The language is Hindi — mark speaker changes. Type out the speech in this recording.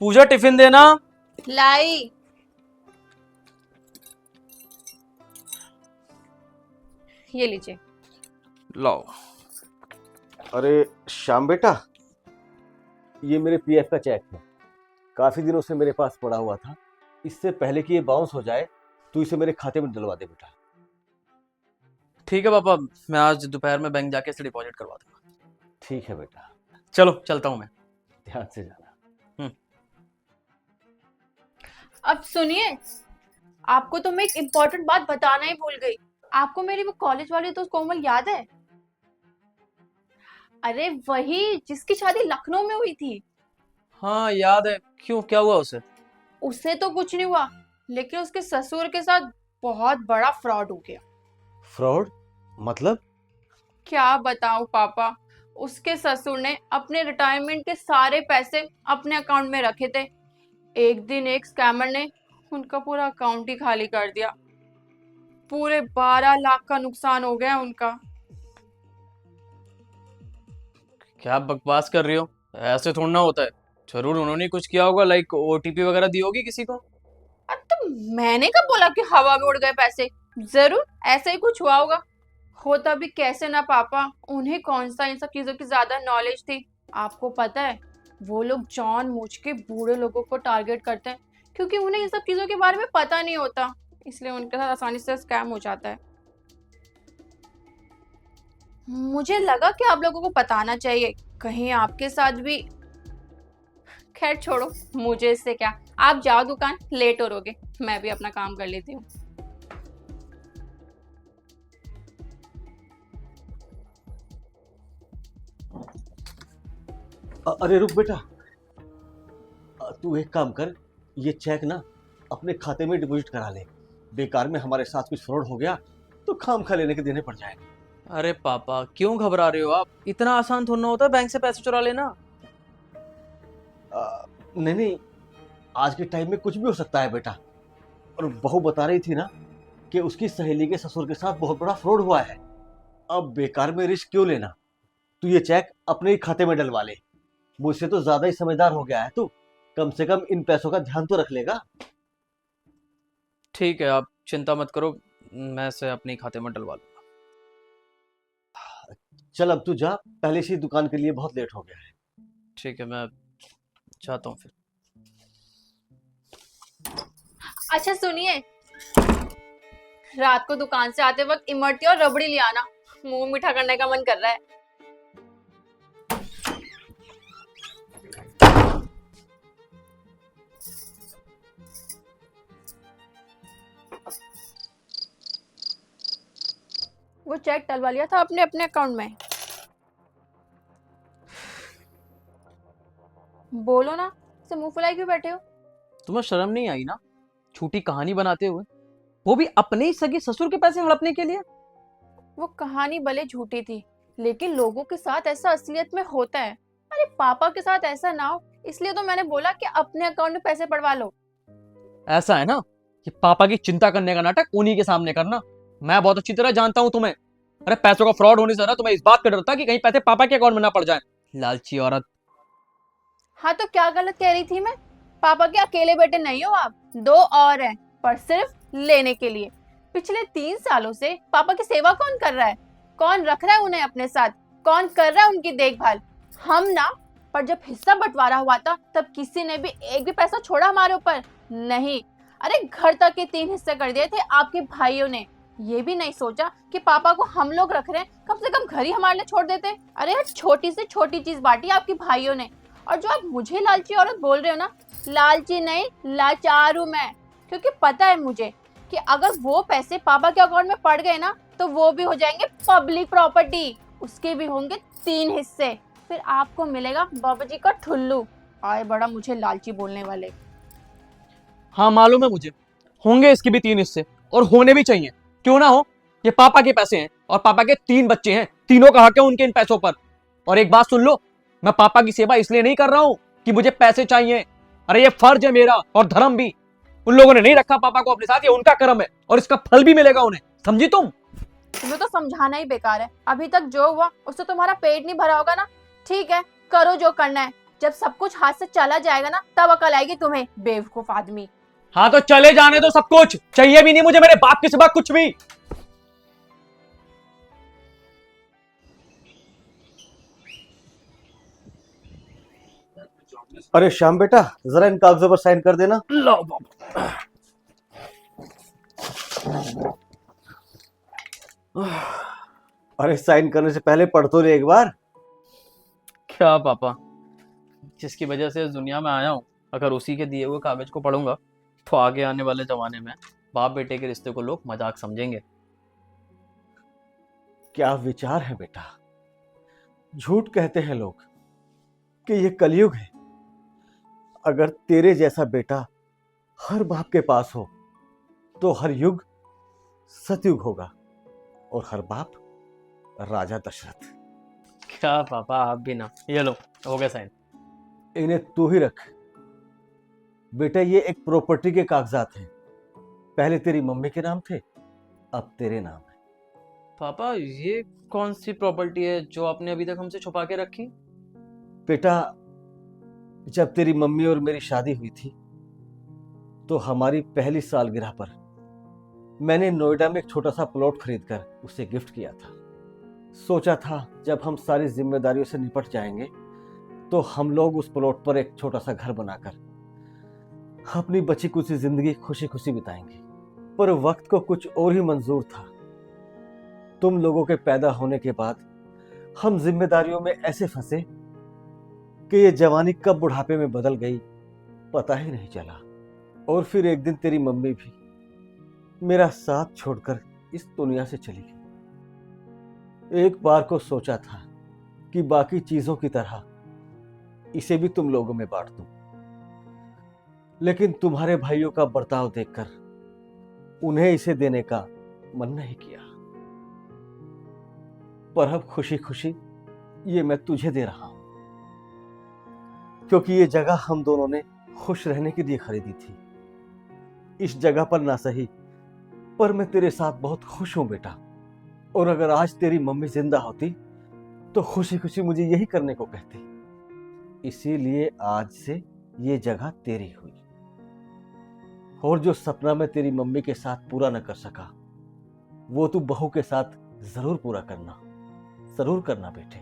Speaker 1: पूजा टिफिन देना।
Speaker 2: लाई। ये लीजिए।
Speaker 1: लाओ।
Speaker 3: अरे श्याम बेटा, ये मेरे पीएफ का चेक है। काफी दिनों से मेरे पास पड़ा हुआ था। इससे पहले कि ये बाउंस हो जाए तू इसे मेरे खाते में डलवा दे बेटा।
Speaker 1: ठीक है पापा, मैं आज दोपहर में बैंक जाके इसे डिपॉजिट करवा दूंगा।
Speaker 3: ठीक है बेटा,
Speaker 1: चलो चलता हूँ मैं।
Speaker 3: ध्यान से जाना।
Speaker 2: अब सुनिए, आपको तो मैं एक इम्पोर्टेंट बात बताना ही भूल गई। आपको मेरी वो कॉलेज वाली दोस्त कोमल याद है? अरे वही जिसकी शादी लखनऊ में हुई थी।
Speaker 1: हाँ याद है, क्यों क्या हुआ उसे?
Speaker 2: उससे तो कुछ नहीं हुआ, लेकिन उसके ससुर के साथ बहुत बड़ा फ्रॉड हो गया।
Speaker 3: फ्रॉड मतलब?
Speaker 2: क्या बताऊं पापा, उसके ससुर ने अपने रिटायरमेंट के सारे पैसे अपने अकाउंट में रखे थे। एक दिन एक स्कैमर ने उनका पूरा अकाउंट ही खाली कर दिया। पूरे 12 लाख का नुकसान हो गया उनका।
Speaker 1: क्या बकवास कर रही हो? ऐसे थोड़ा ना होता है। जरूर उन्होंने कुछ किया होगा, लाइक ओटीपी वगैरह दी होगी किसी को।
Speaker 2: अब तो मैंने कब बोला कि हवा में उड़ गए पैसे? जरूर ऐसे ही कुछ हुआ होगा। होता भी कैसे ना पापा, उन्हें कौन सा इन सब चीजों की ज्यादा नॉलेज थी। आपको पता है, वो लोग जानबूझ के बूढ़े लोगों को टारगेट करते हैं, क्योंकि उन्हें इन सब चीजों के बारे में पता नहीं होता, इसलिए उनके साथ आसानी से स्कैम हो जाता है। मुझे लगा कि आप लोगों को बताना चाहिए, कहीं आपके साथ भी। खैर छोड़ो, मुझे इससे क्या। आप जाओ दुकान, लेट हो रहोगे, मैं भी अपना काम कर लेती हूँ।
Speaker 3: अरे रुक बेटा, तू एक काम कर, ये चेक ना अपने खाते में डिपॉजिट करा ले। बेकार में हमारे साथ कुछ फ्रॉड हो गया तो खामखा लेने के देने पड़ जाएंगे।
Speaker 1: अरे पापा क्यों घबरा रहे हो आप? इतना आसान थोड़ा ना होता है बैंक से पैसे चुरा लेना।
Speaker 3: नहीं नहीं, आज के टाइम में कुछ भी हो सकता है बेटा। और बहू बता रही थी ना कि उसकी सहेली के ससुर के साथ बहुत बड़ा फ्रॉड हुआ है। अब बेकार में रिस्क क्यों लेना? तू ये चेक अपने ही खाते में डलवा ले। मुझसे तो ज्यादा ही समझदार हो गया है तू। कम से कम इन पैसों का ध्यान तो रख लेगा।
Speaker 1: ठीक है, आप चिंता मत करो, मैं इसे अपने खाते में डलवा लूंगा।
Speaker 3: चल अब तू जा, पहले से ही दुकान के लिए बहुत लेट हो गया है।
Speaker 1: ठीक है, मैं जाता हूँ फिर।
Speaker 2: अच्छा सुनिए, रात को दुकान से आते वक्त इमरती और रबड़ी ले आना, मुंह मीठा करने का मन कर रहा है। वो चेक डलवा लिया था अपने अपने अकाउंट में। बोलो ना, से मुंह फुलाए क्यों बैठे हो?
Speaker 1: तुम्हें शर्म नहीं आई ना, छोटी कहानी बनाते हुए, वो भी अपने ही सगे ससुर के पैसे हड़पने के लिए?
Speaker 2: वो कहानी भले झूठी थी, लेकिन लोगों के साथ ऐसा असलियत में होता है। अरे पापा के साथ ऐसा ना हो, इसलिए तो मैंने बोला कि अपने अकाउंट में पैसे पड़वा लो।
Speaker 1: ऐसा है ना कि पापा की चिंता करने का नाटक उन्हीं के सामने करना। मैं बहुत अच्छी तरह जानता हूं तुम्हें। अरे पैसों का फ्रॉड होने से ना तुम्हें इस बात का डर था कि कहीं पैसे पापा के अकाउंट में ना पड़ जाएं। लालची औरत।
Speaker 2: हाँ तो क्या गलत कह रही थी मैं? पापा के अकेले बेटे नहीं हो आप, 2 और हैं, पर सिर्फ लेने के लिए। पिछले 3 सालों से पापा की सेवा कौन कर रहा है? कौन रख रहा है उन्हें अपने साथ? कौन कर रहा है उनकी देखभाल? हम ना। पर जब हिस्सा बंटवारा हुआ था, तब किसी ने भी एक भी पैसा छोड़ा हमारे ऊपर नहीं। अरे घर तक के 3 हिस्से कर दिए थे आपके भाइयों ने। ये भी नहीं सोचा कि पापा को हम लोग रख रहे हैं, कम से कम घर ही हमारे लिए छोड़ देते। अरे यार, छोटी से छोटी चीज बांटी आपके भाइयों ने। और जो आप मुझे लालची औरत बोल रहे हो ना, लालची नहीं, लाचार हूं मैं। क्योंकि पता है मुझे कि अगर वो पैसे पापा के अकाउंट में पड़ गए ना, तो वो भी हो जाएंगे पब्लिक प्रॉपर्टी। उसके भी होंगे 3 हिस्से। फिर आपको मिलेगा बाबा जी का ठुल्लू। आए बड़ा मुझे लालची बोलने वाले।
Speaker 1: हाँ मालूम है मुझे, होंगे इसके भी 3 हिस्से, और होने भी चाहिए। क्यों ना हो, ये पापा के पैसे हैं और पापा के 3 बच्चे हैं, तीनों का हक है उनके इन पैसों पर। और एक बात सुन लो, मैं पापा की सेवा इसलिए नहीं कर रहा हूं कि मुझे पैसे चाहिए। अरे ये फर्ज है मेरा और धर्म भी। उन लोगों ने नहीं रखा पापा को अपने साथ, ये उनका कर्म है और इसका फल भी मिलेगा उन्हें, समझी तुम?
Speaker 2: तुम्हें तो समझाना ही बेकार है। अभी तक जो हुआ उससे तुम्हारा पेट नहीं भरा होगा ना। ठीक है, करो जो करना है। जब सब कुछ हाथ से चला जाएगा ना, तब अकल आएगी तुम्हें, बेवकूफ आदमी।
Speaker 1: हाँ तो चले जाने दो सब कुछ, चाहिए भी नहीं मुझे मेरे बाप के सिवा कुछ भी।
Speaker 3: अरे श्याम बेटा, जरा इन कागजों पर साइन कर देना।
Speaker 1: लो बाबा।
Speaker 3: अरे साइन करने से पहले पढ़ तो ले एक बार।
Speaker 1: क्या पापा, जिसकी वजह से इस दुनिया में आया हूँ, अगर उसी के दिए हुए कागज को पढ़ूंगा तो आगे आने वाले जमाने में बाप बेटे के रिश्ते को लोग मजाक समझेंगे।
Speaker 3: क्या विचार है बेटा। झूठ कहते हैं लोग कि ये कलयुग है। अगर तेरे जैसा बेटा हर बाप के पास हो तो हर युग सतयुग होगा और हर बाप राजा दशरथ।
Speaker 1: क्या पापा, आप भी ना। ये लो, हो गया साइन।
Speaker 3: इन्हें तू ही रख बेटा, ये एक प्रॉपर्टी के कागजात हैं। पहले तेरी मम्मी के नाम थे, अब तेरे नाम है।
Speaker 1: पापा, ये कौन सी प्रॉपर्टी है जो आपने अभी तक हमसे छुपा के रखी?
Speaker 3: बेटा, जब तेरी मम्मी और मेरी शादी हुई थी तो हमारी पहली सालगिरह पर मैंने नोएडा में एक छोटा सा प्लॉट खरीदकर उसे गिफ्ट किया था। सोचा था जब हम सारी जिम्मेदारियों से निपट जाएंगे तो हम लोग उस प्लॉट पर एक छोटा सा घर बनाकर अपनी बची कुछ जिंदगी खुशी खुशी बिताएंगे। पर वक्त को कुछ और ही मंजूर था। तुम लोगों के पैदा होने के बाद हम जिम्मेदारियों में ऐसे फंसे कि ये जवानी कब बुढ़ापे में बदल गई पता ही नहीं चला। और फिर एक दिन तेरी मम्मी भी मेरा साथ छोड़कर इस दुनिया से चली गई। एक बार को सोचा था कि बाकी चीजों की तरह इसे भी तुम लोगों में बांट दूं, लेकिन तुम्हारे भाइयों का बर्ताव देखकर उन्हें इसे देने का मन नहीं किया। पर अब खुशी खुशी ये मैं तुझे दे रहा हूं, क्योंकि ये जगह हम दोनों ने खुश रहने के लिए खरीदी थी। इस जगह पर ना सही, पर मैं तेरे साथ बहुत खुश हूं बेटा। और अगर आज तेरी मम्मी जिंदा होती तो खुशी खुशी मुझे यही करने को कहती। इसीलिए आज से ये जगह तेरी हुई। और जो सपना मैं तेरी मम्मी के साथ पूरा न कर सका, वो तू बहू के साथ जरूर पूरा करना, जरूर करना बेटे।